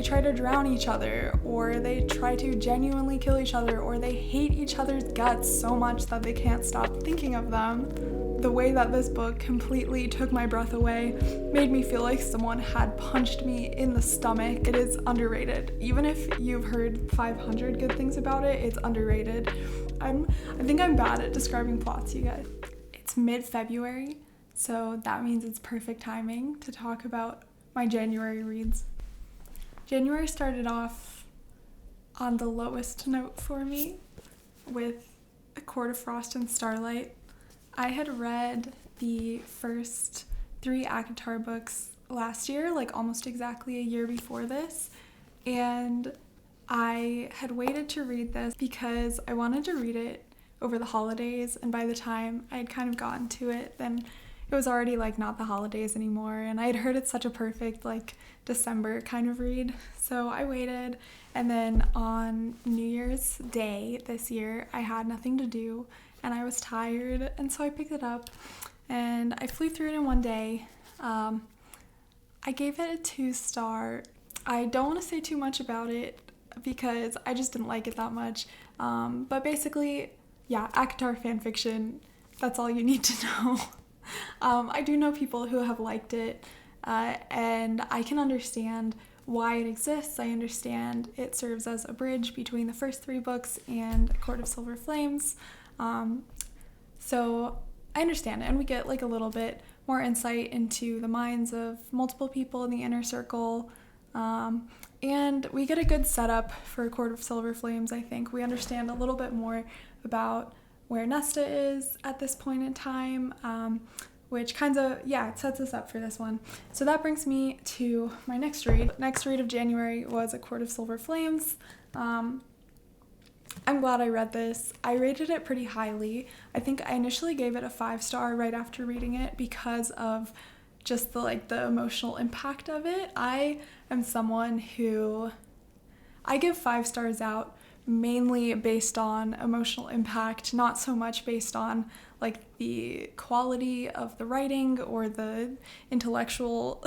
try to drown each other, or they try to genuinely kill each other, or they hate each other's guts so much that they can't stop thinking of them. The way that this book completely took my breath away, made me feel like someone had punched me in the stomach. It is underrated. Even if you've heard 500 good things about it, it's underrated. I think I'm bad at describing plots, you guys. It's mid-February, so that means it's perfect timing to talk about my January reads. January started off on the lowest note for me with A Court of Frost and Starlight. I had read the first 3 ACOTAR books last year, like almost exactly a year before this, and I had waited to read this because I wanted to read it over the holidays, and by the time I had kind of gotten to it, then it was already like not the holidays anymore, and I had heard it's such a perfect like December kind of read, so I waited. And then on New Year's Day this year, I had nothing to do and I was tired, and so I picked it up and I flew through it in one day. I gave it a 2-star. I don't want to say too much about it because I just didn't like it that much, but basically, yeah, ACOTAR fanfiction, that's all you need to know. I do know people who have liked it, and I can understand why it exists. I understand it serves as a bridge between the first 3 books and A Court of Silver Flames. So I understand it, and we get like a little bit more insight into the minds of multiple people in the inner circle, and we get a good setup for A Court of Silver Flames. I think we understand a little bit more about where Nesta is at this point in time, which kind of, yeah, it sets us up for this one. So that brings me to my next read. Next read of January was A Court of Silver Flames. I'm glad I read this. I rated it pretty highly. I think I initially gave it a 5-star right after reading it because of just the emotional impact of it. I am someone who, I give 5 stars out mainly based on emotional impact, not so much based on like the quality of the writing or the intellectual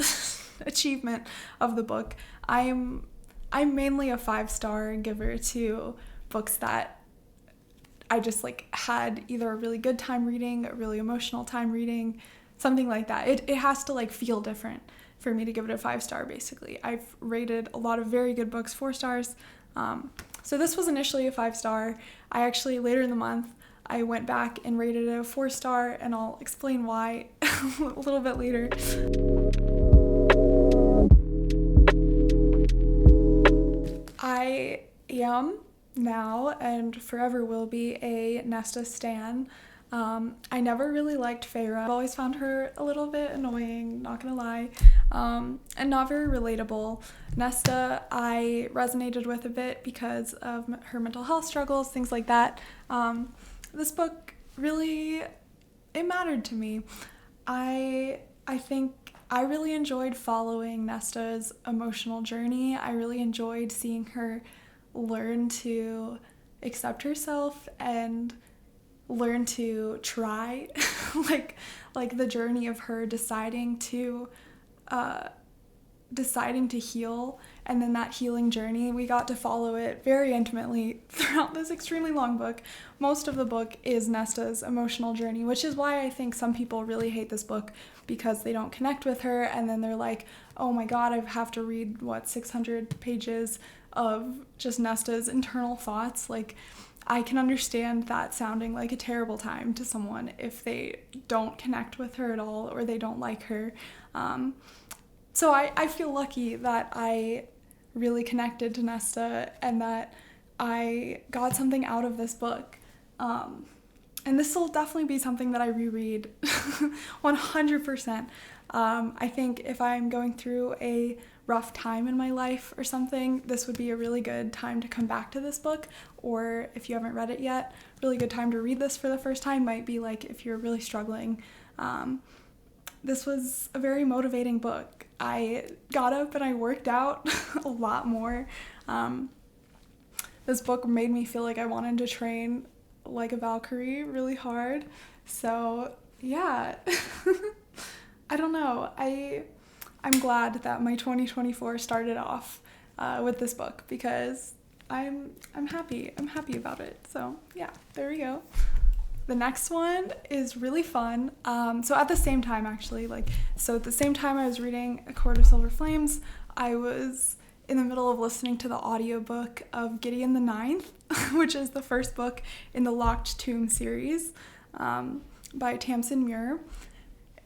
achievement of the book. I'm mainly a 5-star giver to books that I just like had either a really good time reading, a really emotional time reading, something like that. It has to like feel different for me to give it a 5-star, basically. I've rated a lot of very good books 4 stars. So this was initially a 5-star. I actually, later in the month, I went back and rated it a 4-star, and I'll explain why a little bit later. I am now and forever will be a Nesta stan. I never really liked Feyre. I've always found her a little bit annoying, not gonna lie, and not very relatable. Nesta, I resonated with a bit because of her mental health struggles, things like that. This book really, it mattered to me. I think I really enjoyed following Nesta's emotional journey. I really enjoyed seeing her learn to accept herself and learn to try, like the journey of her deciding to heal, and then that healing journey, we got to follow it very intimately throughout this extremely long book. Most of the book is Nesta's emotional journey, which is why I think some people really hate this book, because they don't connect with her, and then they're like, oh my god, I have to read 600 pages of just Nesta's internal thoughts. Like, I can understand that sounding like a terrible time to someone if they don't connect with her at all or they don't like her. So I feel lucky that I really connected to Nesta and that I got something out of this book. And this will definitely be something that I reread 100%. I think if I'm going through a rough time in my life or something, this would be a really good time to come back to this book. Or if you haven't read it yet, really good time to read this for the first time might be like if you're really struggling. This was a very motivating book. I got up and I worked out a lot more. This book made me feel like I wanted to train like a Valkyrie really hard. So yeah, I don't know. I'm glad that my 2024 started off with this book because I'm happy. I'm happy about it. So yeah, there we go. The next one is really fun. So at the same time, actually, at the same time I was reading A Court of Silver Flames, I was in the middle of listening to the audiobook of Gideon the Ninth, which is the first book in the Locked Tomb series by Tamsin Muir.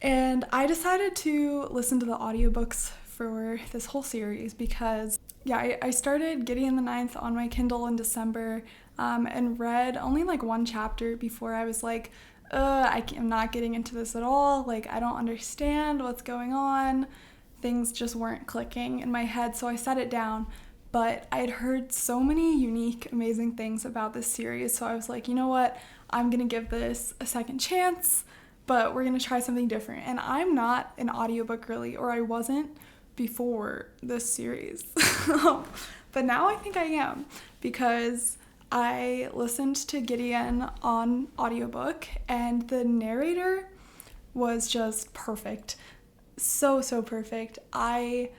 And I decided to listen to the audiobooks for this whole series because, I started Gideon the Ninth on my Kindle in December and read only one chapter before I was like, I'm not getting into this at all. I don't understand what's going on. Things just weren't clicking in my head, so I set it down. But I had heard so many unique, amazing things about this series, so I was like, you know what? I'm going to give this a second chance, but we're going to try something different. And I'm not an audiobook girly, or I wasn't before this series. But now I think I am, because I listened to Gideon on audiobook, and the narrator was just perfect. So perfect. I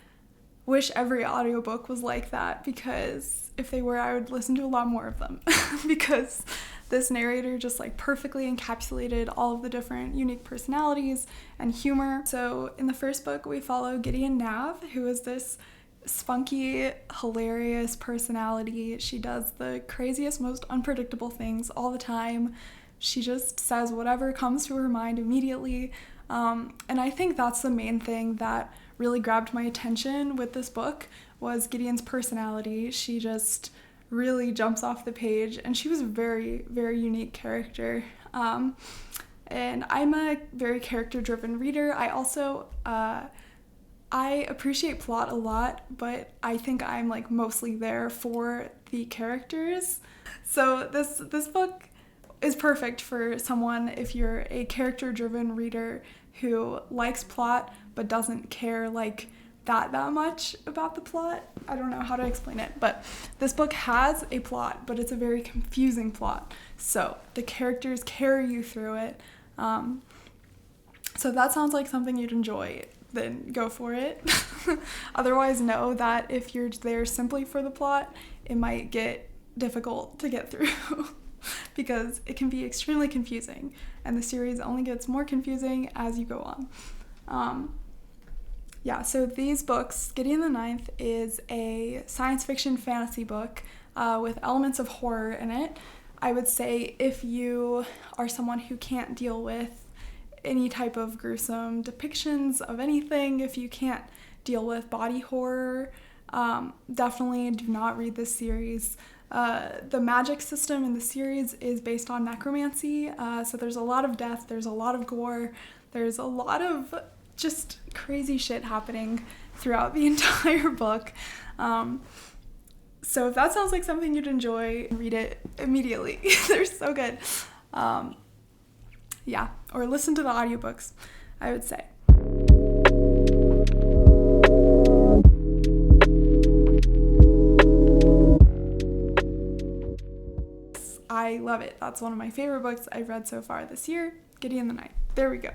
wish every audiobook was like that, because if they were, I would listen to a lot more of them because this narrator just perfectly encapsulated all of the different unique personalities and humor. So in the first book, we follow Gideon Nav, who is this spunky, hilarious personality. She does the craziest, most unpredictable things all the time. She just says whatever comes to her mind immediately. And I think that's the main thing that really grabbed my attention with this book was Gideon's personality. She just really jumps off the page, and she was a very, very unique character. And I'm a very character-driven reader. I also, I appreciate plot a lot, but I think I'm mostly there for the characters. So this book is perfect for someone if you're a character-driven reader who likes plot but doesn't care that much about the plot. I don't know how to explain it, but this book has a plot, but it's a very confusing plot. So the characters carry you through it. So if that sounds like something you'd enjoy, then go for it. Otherwise, know that if you're there simply for the plot, it might get difficult to get through because it can be extremely confusing, and the series only gets more confusing as you go on. So these books, Gideon the Ninth is a science fiction fantasy book with elements of horror in it. I would say if you are someone who can't deal with any type of gruesome depictions of anything, if you can't deal with body horror, definitely do not read this series. The magic system in the series is based on necromancy, so there's a lot of death, there's a lot of gore, there's a lot of just crazy shit happening throughout the entire book. So if that sounds like something you'd enjoy, read it immediately. They're so good. Or listen to the audiobooks, I would say. I love it. That's one of my favorite books I've read so far this year, Gideon the Ninth. There we go.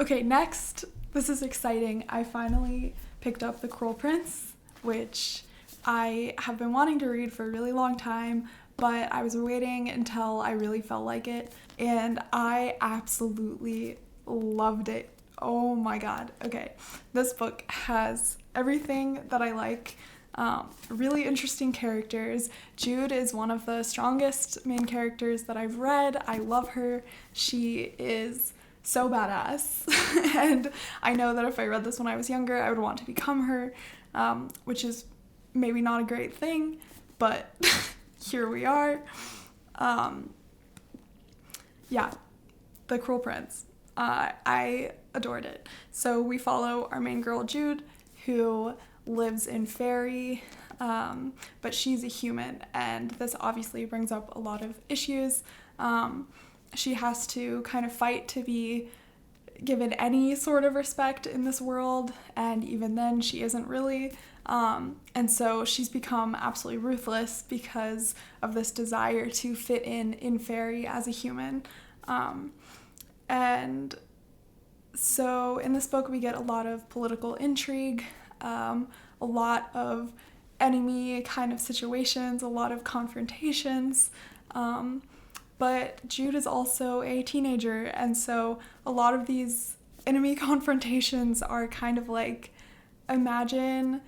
Okay, next, this is exciting. I finally picked up The Cruel Prince, which I have been wanting to read for a really long time, but I was waiting until I really felt like it, and I absolutely loved it. Oh my god. Okay, this book has everything that I like. Really interesting characters. Jude is one of the strongest main characters that I've read. I love her. She is so badass. And I know that if I read this when I was younger, I would want to become her, which is maybe not a great thing, but here we are. The Cruel Prince. I adored it. So we follow our main girl, Jude, who lives in Fairy, but she's a human, and this obviously brings up a lot of issues. She has to kind of fight to be given any sort of respect in this world, and even then she isn't really, and so she's become absolutely ruthless because of this desire to fit in Fairy as a human. And so in this book we get a lot of political intrigue, a lot of enemy kind of situations, a lot of confrontations. But Jude is also a teenager, and so a lot of these enemy confrontations are kind of like, imagine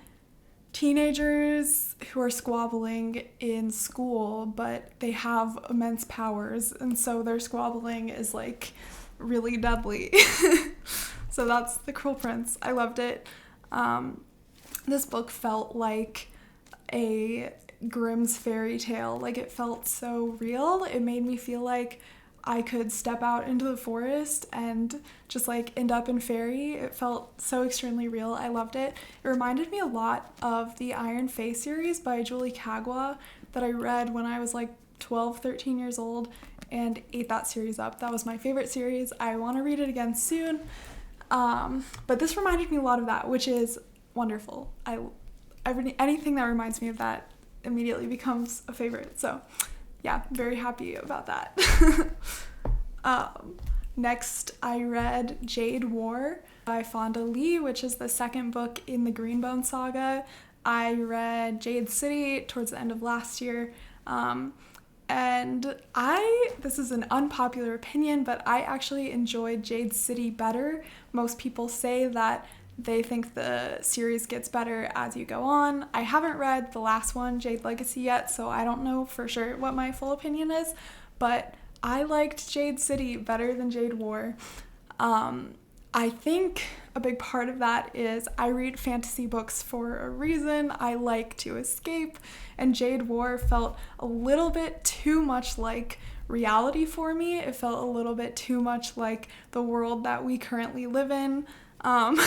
teenagers who are squabbling in school, but they have immense powers, and so their squabbling is like really deadly. So that's The Cruel Prince. I loved it. This book felt like a Grimm's fairy tale. Like, it felt so real. It made me feel like I could step out into the forest and just like end up in fairy. It felt so extremely real. I loved it. It reminded me a lot of the Iron Fae series by Julie Kagwa that I read when I was like 12, 13 years old and ate that series up. That was my favorite series. I want to read it again soon. But this reminded me a lot of that, which is wonderful. Anything that reminds me of that immediately becomes a favorite. So yeah, very happy about that. Next, I read Jade War by Fonda Lee, which is the second book in the Greenbone saga. I read Jade City towards the end of last year. This is an unpopular opinion, but I actually enjoyed Jade City better. Most people say that they think the series gets better as you go on. I haven't read the last one, Jade Legacy, yet, so I don't know for sure what my full opinion is, but I liked Jade City better than Jade War. I think a big part of that is I read fantasy books for a reason. I like to escape, and Jade War felt a little bit too much like reality for me. It felt a little bit too much like the world that we currently live in. And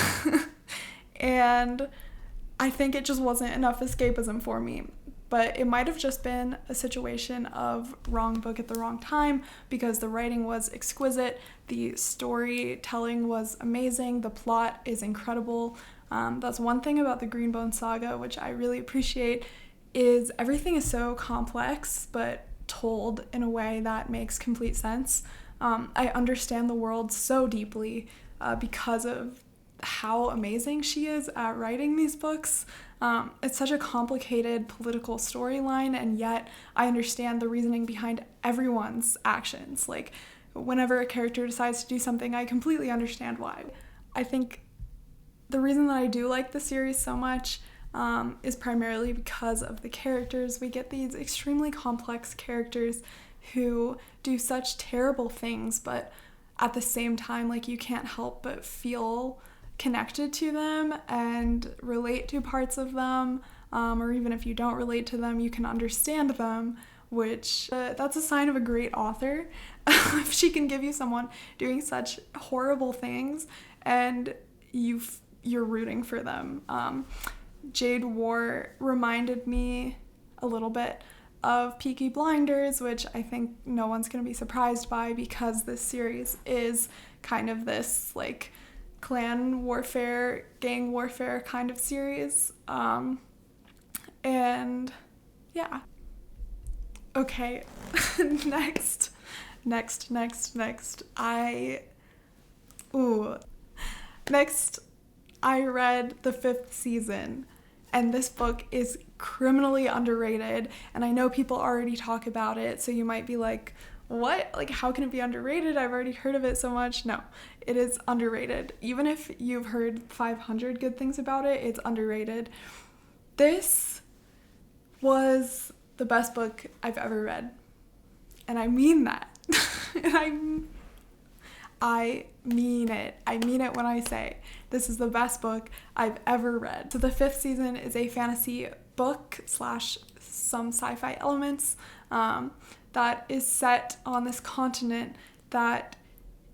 I think it just wasn't enough escapism for me. But it might have just been a situation of wrong book at the wrong time, because the writing was exquisite, the storytelling was amazing, the plot is incredible. That's one thing about the Greenbone saga, which I really appreciate, is everything is so complex, but told in a way that makes complete sense. I understand the world so deeply because of how amazing she is at writing these books. It's such a complicated political storyline, and yet I understand the reasoning behind everyone's actions. Like, whenever a character decides to do something, I completely understand why. I think the reason that I do like the series so much is primarily because of the characters. We get these extremely complex characters who do such terrible things, but at the same time, like, you can't help but feel connected to them and relate to parts of them, or even if you don't relate to them, you can understand them, which that's a sign of a great author. If she can give you someone doing such horrible things and you're rooting for them. Jade War reminded me a little bit of Peaky Blinders, which I think no one's going to be surprised by, because this series is kind of this like clan warfare, gang warfare kind of series. And yeah. Okay, next. Next, I read the 5th season, and this book is criminally underrated, and I know people already talk about it, so you might be like, what? Like, how can it be underrated? I've already heard of it so much. No, it is underrated. Even if you've heard 500 good things about it, it's underrated. This was the best book I've ever read, and I mean that. And I mean it. I mean it when I say this is the best book I've ever read. So the 5th season is a fantasy book / some sci-fi elements that is set on this continent that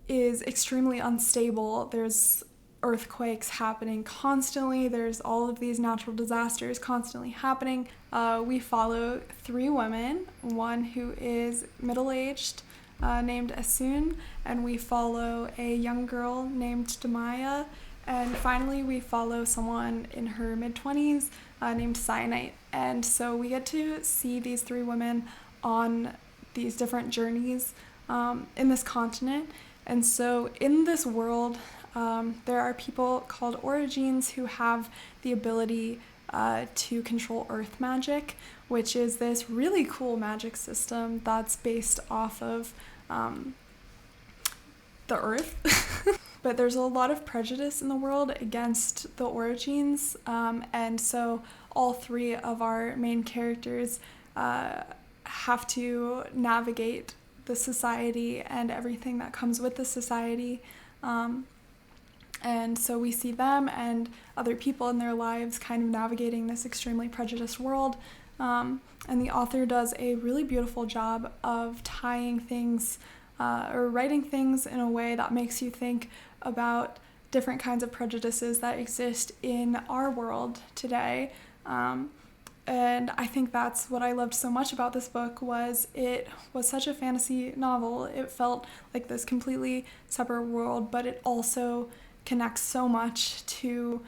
is extremely unstable. There's earthquakes happening constantly. There's all of these natural disasters constantly happening. We follow 3 women, one who is middle-aged, named Asun, and we follow a young girl named Demaya, and finally we follow someone in her mid-20s named Cyanite. And so we get to see these 3 women on these different journeys in this continent. And so in this world, there are people called Origines who have the ability to control earth magic, which is this really cool magic system that's based off of the earth. But there's a lot of prejudice in the world against the origins, and so all three of our main characters have to navigate the society and everything that comes with the society. And so we see them and other people in their lives kind of navigating this extremely prejudiced world. And the author does a really beautiful job of tying things or writing things in a way that makes you think about different kinds of prejudices that exist in our world today. And I think that's what I loved so much about this book, was it was such a fantasy novel. It felt like this completely separate world, but it also connects so much to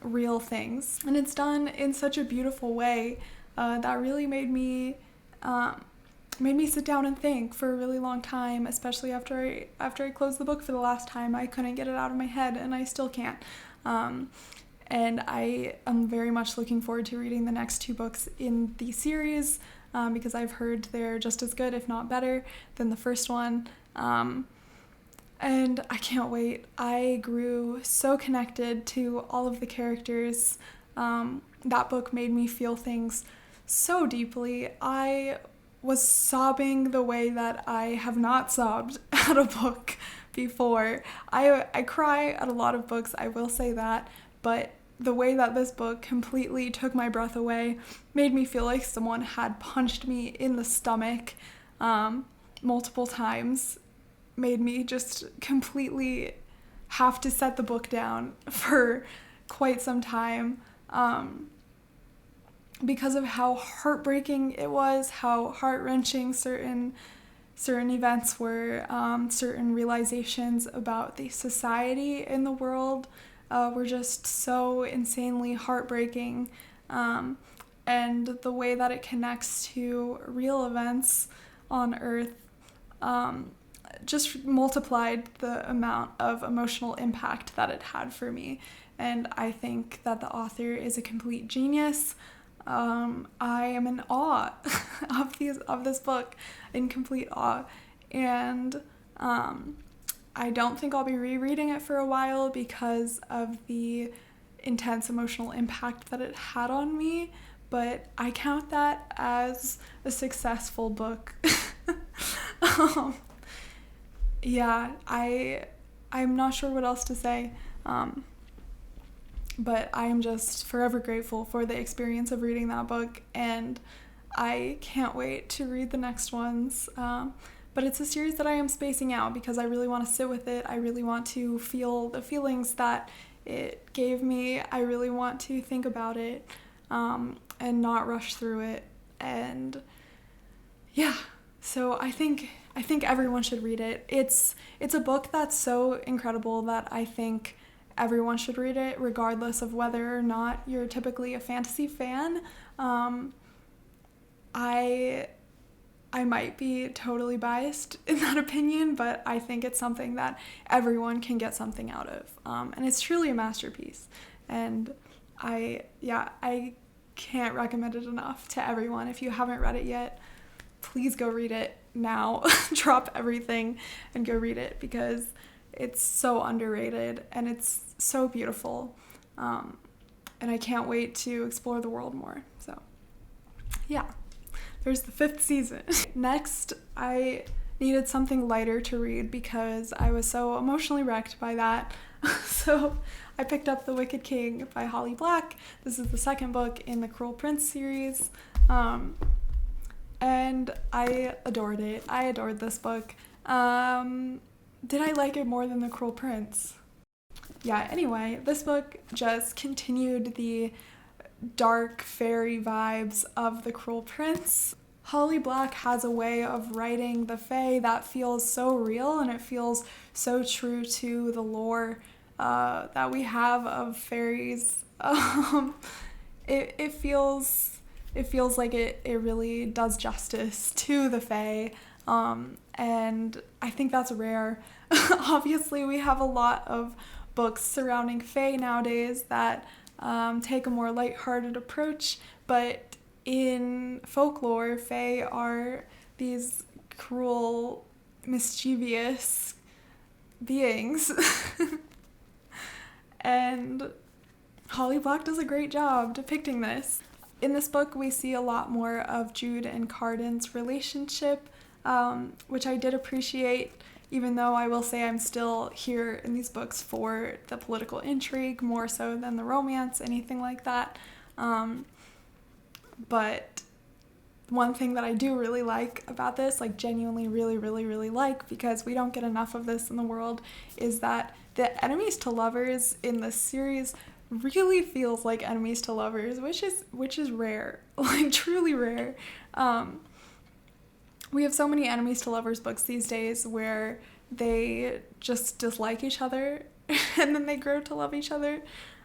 real things. And it's done in such a beautiful way that really made me sit down and think for a really long time, especially after I closed the book for the last time. I couldn't get it out of my head, and I still can't. And I am very much looking forward to reading the next two books in the series, because I've heard they're just as good, if not better, than the first one. And I can't wait. I grew so connected to all of the characters. That book made me feel things so deeply. I was sobbing the way that I have not sobbed at a book before. I cry at a lot of books, I will say that, but the way that this book completely took my breath away, made me feel like someone had punched me in the stomach multiple times, made me just completely have to set the book down for quite some time, because of how heartbreaking it was, how heart-wrenching certain events were, certain realizations about the society in the world were just so insanely heartbreaking, and the way that it connects to real events on Earth just multiplied the amount of emotional impact that it had for me. And I think that the author is a complete genius. I am in awe of this book, in complete awe, and I don't think I'll be rereading it for a while because of the intense emotional impact that it had on me, but I count that as a successful book. Yeah, I'm not sure what else to say, but I am just forever grateful for the experience of reading that book, and I can't wait to read the next ones. But it's a series that I am spacing out because I really want to sit with it. I really want to feel the feelings that it gave me. I really want to think about it and not rush through it. And yeah, so I think everyone should read it. It's a book that's so incredible that I think everyone should read it, regardless of whether or not you're typically a fantasy fan. I might be totally biased in that opinion, but I think it's something that everyone can get something out of. And it's truly a masterpiece. And I can't recommend it enough to everyone. If you haven't read it yet, please go read it now. Drop everything and go read it, because it's so underrated and it's so beautiful. And I can't wait to explore the world more. So yeah, there's the 5th season. Next, I needed something lighter to read because I was so emotionally wrecked by that. So I picked up The Wicked King by Holly Black. This is the 2nd book in the Cruel Prince series. And I adored it. I adored this book. Did I like it more than The Cruel Prince? Yeah, anyway, this book just continued the dark fairy vibes of The Cruel Prince. Holly Black has a way of writing the Fae that feels so real, and it feels so true to the lore that we have of fairies. It feels like it really does justice to the Fae, and I think that's rare. Obviously, we have a lot of books surrounding Fae nowadays that take a more lighthearted approach, but in folklore, fae are these cruel, mischievous beings. And Holly Black does a great job depicting this. In this book, we see a lot more of Jude and Cardan's relationship, which I did appreciate, even though I will say I'm still here in these books for the political intrigue more so than the romance, anything like that. But one thing that I do really like about this, like genuinely really like, because we don't get enough of this in the world, is that the enemies to lovers in this series really feels like enemies to lovers, which is rare, like truly rare. We have so many enemies to lovers books these days where they just dislike each other and then they grow to love each other.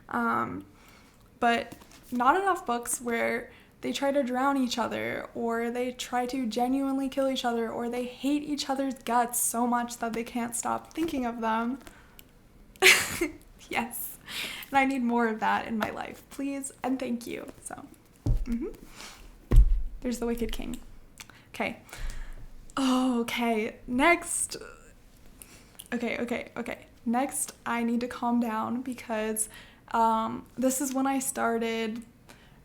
But not enough books where they try to drown each other, or they try to genuinely kill each other, or they hate each other's guts so much that they can't stop thinking of them. Yes. And I need more of that in my life, please and thank you. So, There's the Wicked King. Okay. Okay. Next. Okay. Next, I need to calm down because this is when I started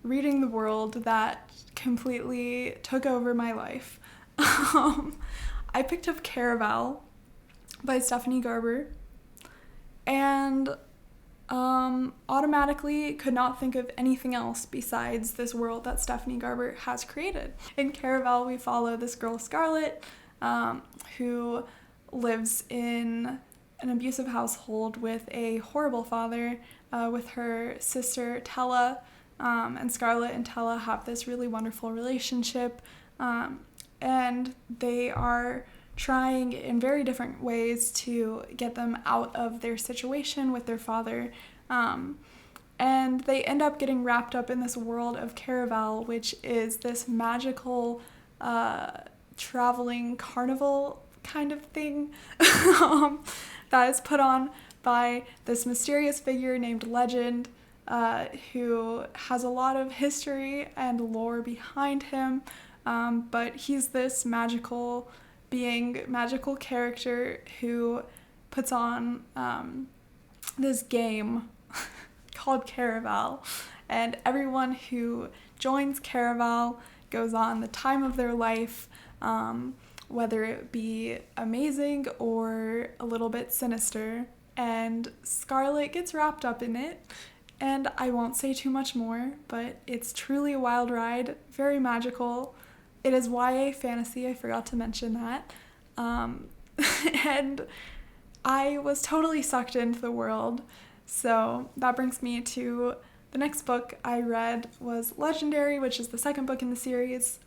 reading the world that completely took over my life. I picked up Caraval by Stephanie Garber, and automatically could not think of anything else besides this world that Stephanie Garber has created. In Caraval, we follow this girl, Scarlet, who lives in an abusive household with a horrible father, with her sister, Tella, and Scarlet and Tella have this really wonderful relationship, and they are trying in very different ways to get them out of their situation with their father, and they end up getting wrapped up in this world of Caraval, which is this magical traveling carnival kind of thing that is put on by this mysterious figure named Legend, who has a lot of history and lore behind him, but he's this magical being, magical character who puts on this game called Caraval, and everyone who joins Caraval goes on the time of their life, whether it be amazing or a little bit sinister, and Scarlet gets wrapped up in it. And I won't say too much more, but it's truly a wild ride, very magical. It is YA fantasy, I forgot to mention that. And I was totally sucked into the world. So that brings me to the next book I read was Legendary, which is the second book in the series,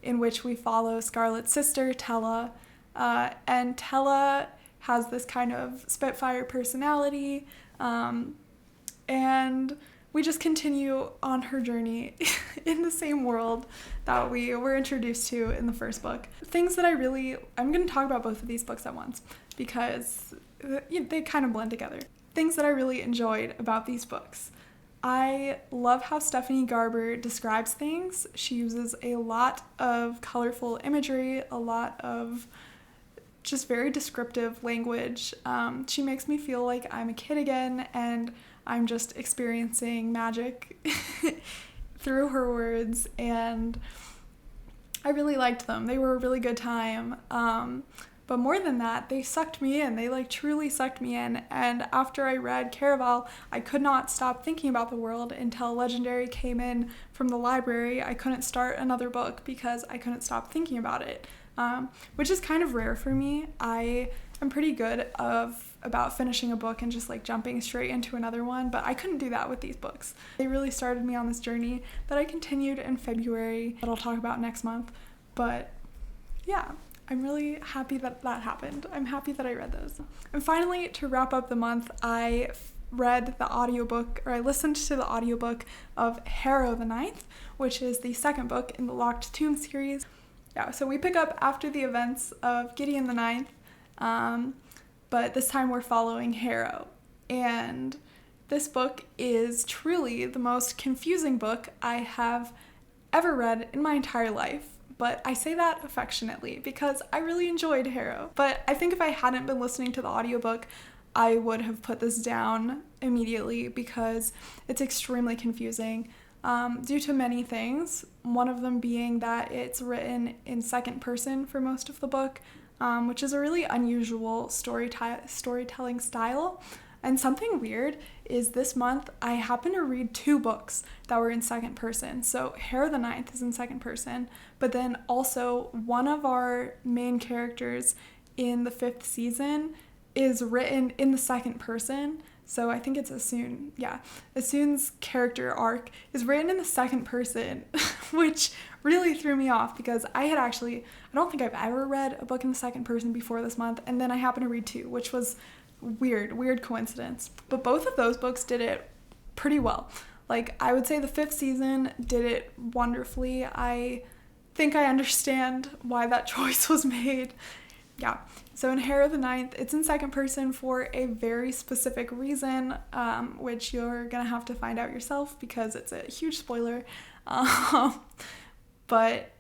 in which we follow Scarlet's sister, Tella. And Tella has this kind of Spitfire personality, and we just continue on her journey in the same world that we were introduced to in the first book. Things that I'm going to talk about both of these books at once because they kind of blend together. Things that I really enjoyed about these books. I love how Stephanie Garber describes things. She uses a lot of colorful imagery, a lot of just very descriptive language. She makes me feel like I'm a kid again, and I'm just experiencing magic through her words, and I really liked them. They were a really good time. But more than that, they sucked me in. They truly sucked me in. And after I read Caraval, I could not stop thinking about the world until Legendary came in from the library. I couldn't start another book because I couldn't stop thinking about it, which is kind of rare for me. I am pretty good about finishing a book and just jumping straight into another one, but I couldn't do that with these books. They really started me on this journey that I continued in February that I'll talk about next month. But yeah, I'm really happy that happened. I'm happy that I read those. And finally, to wrap up the month, I listened to the audiobook of Harrow the Ninth, which is the second book in the Locked Tomb series. Yeah, so we pick up after the events of Gideon the Ninth, but this time we're following Harrow. And This book is truly the most confusing book I have ever read in my entire life, but I say that affectionately because I really enjoyed Harrow. But I think if I hadn't been listening to the audiobook, I would have put this down immediately because it's extremely confusing due to many things. One of them being that it's written in second person for most of the book, which is a really unusual storytelling style. And something weird is this month I happened to read 2 books that were in second person. So Harrow the Ninth is in second person, but then also one of our main characters in the 5th season is written in the second person. So I think it's Asun. Yeah, Asun's character arc is written in the second person, which really threw me off because I don't think I've ever read a book in the second person before this month, and then I happened to read 2, which was weird coincidence. But both of those books did it pretty well. Like, I would say the 5th season did it wonderfully. I think I understand why that choice was made. Yeah. So in Harrow the Ninth, it's in second person for a very specific reason, which you're gonna have to find out yourself because it's a huge spoiler. But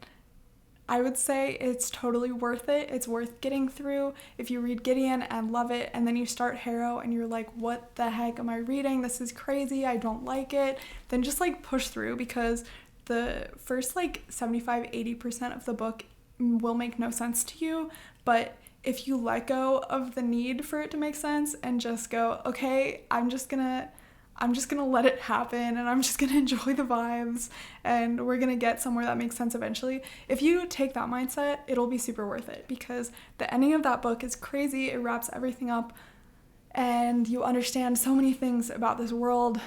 I would say it's totally worth it. It's worth getting through. If you read Gideon and love it, and then you start Harrow and you're like, what the heck am I reading? This is crazy. I don't like it. Then just like push through because the first like 75-80% of the book will make no sense to you. But if you let go of the need for it to make sense and just go, okay, I'm just gonna let it happen and I'm just gonna enjoy the vibes and we're gonna get somewhere that makes sense eventually. If you take that mindset, it'll be super worth it because the ending of that book is crazy. It wraps everything up and you understand so many things about this world,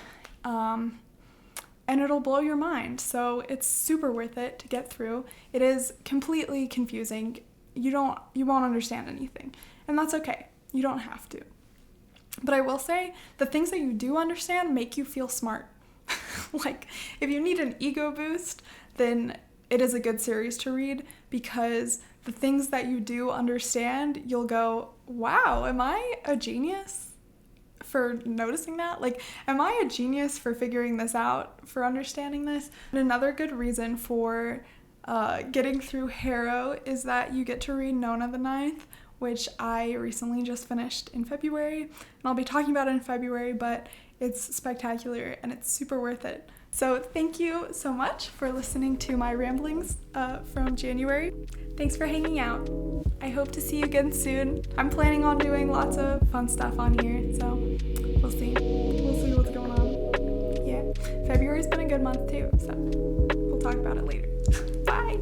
and it'll blow your mind. So it's super worth it to get through. It is completely confusing. You won't understand anything, and that's okay. You don't have to. But I will say, the things that you do understand make you feel smart. Like, if you need an ego boost, then it is a good series to read because the things that you do understand, you'll go, wow, am I a genius for noticing that? Like, am I a genius for figuring this out, for understanding this? And another good reason for getting through Harrow is that you get to read Nona the Ninth, which I recently just finished in February, and I'll be talking about it in February, but it's spectacular and it's super worth it. So thank you so much for listening to my ramblings from January. Thanks for hanging out. I hope to see you again soon. I'm planning on doing lots of fun stuff on here, so we'll see. We'll see what's going on. Yeah, February's been a good month too, so we'll talk about it later. Bye!